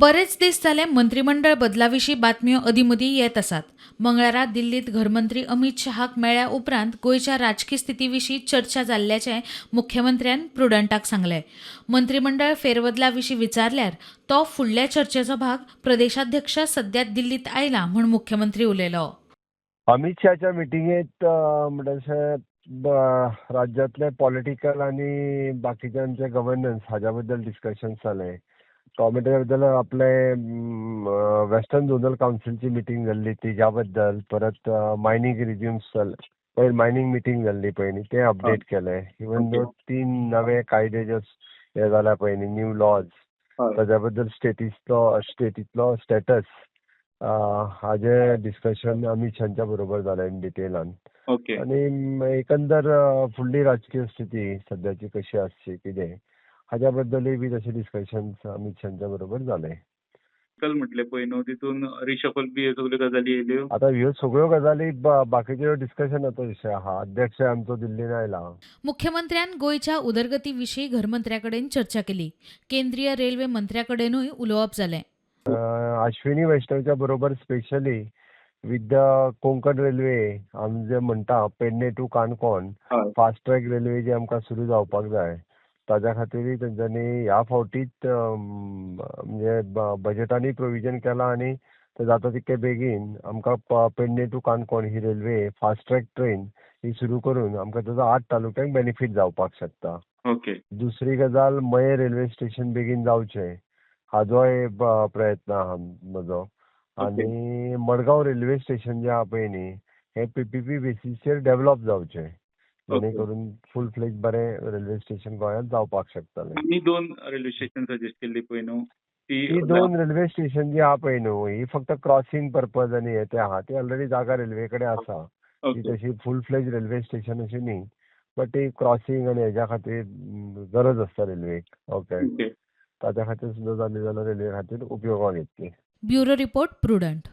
बरेच दीस जाले मंत्रिमंडळ बदलाविशीं बातम्यो अदीमदीं येत आसात. मंगळारा दिल्लीत घरमंत्री अमित शहाक मेळ्ळ्या उपरांत गोंयच्या राजकी स्थितीविशीं चर्चा जाल्ल्याचें मुख्यमंत्र्यान प्रुडंटाक सांगलें. मंत्रिमंडळ फेरबदला विशीं विचारल्यार तो फुडल्या चर्चेचो भाग प्रदेशाध्यक्ष सध्या दिल्लीत आयला म्हूण मुख्यमंत्री उलयलो. अमित शहाच्या मिटिंगेत म्हणटशें राज्यांतले पॉलिटिकल आनी बाकीच्यांचे गव्हर्नन्स हाच्या बद्दल डिस्कशन जालें. टॉमॅटो बद्दल आपले वेस्टर्न झोनल कावन्सिलची मिटींग जाल्ली तिच्या बद्दल, परत मायनींग रिज्यूम्स पयर मायनींग मिटींग जाल्ली पळय तें अपडेट केलें. इवन दो 3 नवे कायदे जे हे जाला पळय न्ही, न्यू लॉज, ताच्या बद्दल स्टेटींतलो स्टेटस हाजे डिस्कशन अमित शहाच्या बरोबर जालें डिटेलान. आनी एकंदर फुडली राजकीय स्थिती सद्याची कशी आसची कितें हाच्या बद्दलूय बी तशें डिस्कशन अमित शहाच्या बरोबर जालें. म्हटले पळय न्हू, तितून रिशफल बी ह्यो सगळ्यो गजाली येयल्यो. आतां ह्यो सगळ्यो गजाली बाकीच्यो डिस्कशनाचो विशय आहा. अध्यक्ष आमचो दिल्लीन आयला. मुख्यमंत्र्यान गोंयच्या उदरगती विशीं घरमंत्र्याकडेन चर्चा केली. केंद्रीय रेल्वे मंत्र्याकडेनूय उलोवप जालें. अश्विनी वैष्णवच्या बरोबर specially with the Konkan railway आमी जे म्हणटा Pedne to Canacona fast track railway जी आमकां सुरू जावपाक जाय ताच्या खातीर तेंच्यांनी ह्या फावटीच म्हणजे बजेटांनी प्रोविजन केलां आनी ते जाता तितके बेगीन आमकां पेडणे टू काणकोण ही रेल्वे फास्ट ट्रॅक ट्रेन ही सुरू करून आमकां ताजो 8 तालुक्यांक बेनिफीट जावपाक शकता. दुसरी गजाल मये रेल्वे स्टेशन बेगीन जावचें हाजोय प्रयत्न आहा म्हजो. आनी मडगांव रेल्वे स्टेशन जें आहा पळय न्ही हें पीपीपी बेसिसचेर डेव्हलप जावचें जेणे करून फूल फ्लेज बरें रेल्वे स्टेशन गोंयांत जावपाक शकतलें. आनी 2 रेल्वे स्टेशन सजेस्ट केल्ली पळय न्हू, ही 2 रेल्वे स्टेशन जी आहा पळय न्हू ही फक्त क्रॉसिंग पर्पज आनी हे ते आहा ती ऑलरेडी जागा रेल्वे कडेन आसा. ती तशी फूल फ्लेज रेल्वे स्टेशन अशी न्ही, बट ती क्रॉसिंग आनी हेच्या खातीर गरज आसता रेल्वेक. ओके, ताच्या खातीर सुद्दां जाली जाल्यार रेल्वे खातीर उपयोगाक येतली. Bureau report prudent.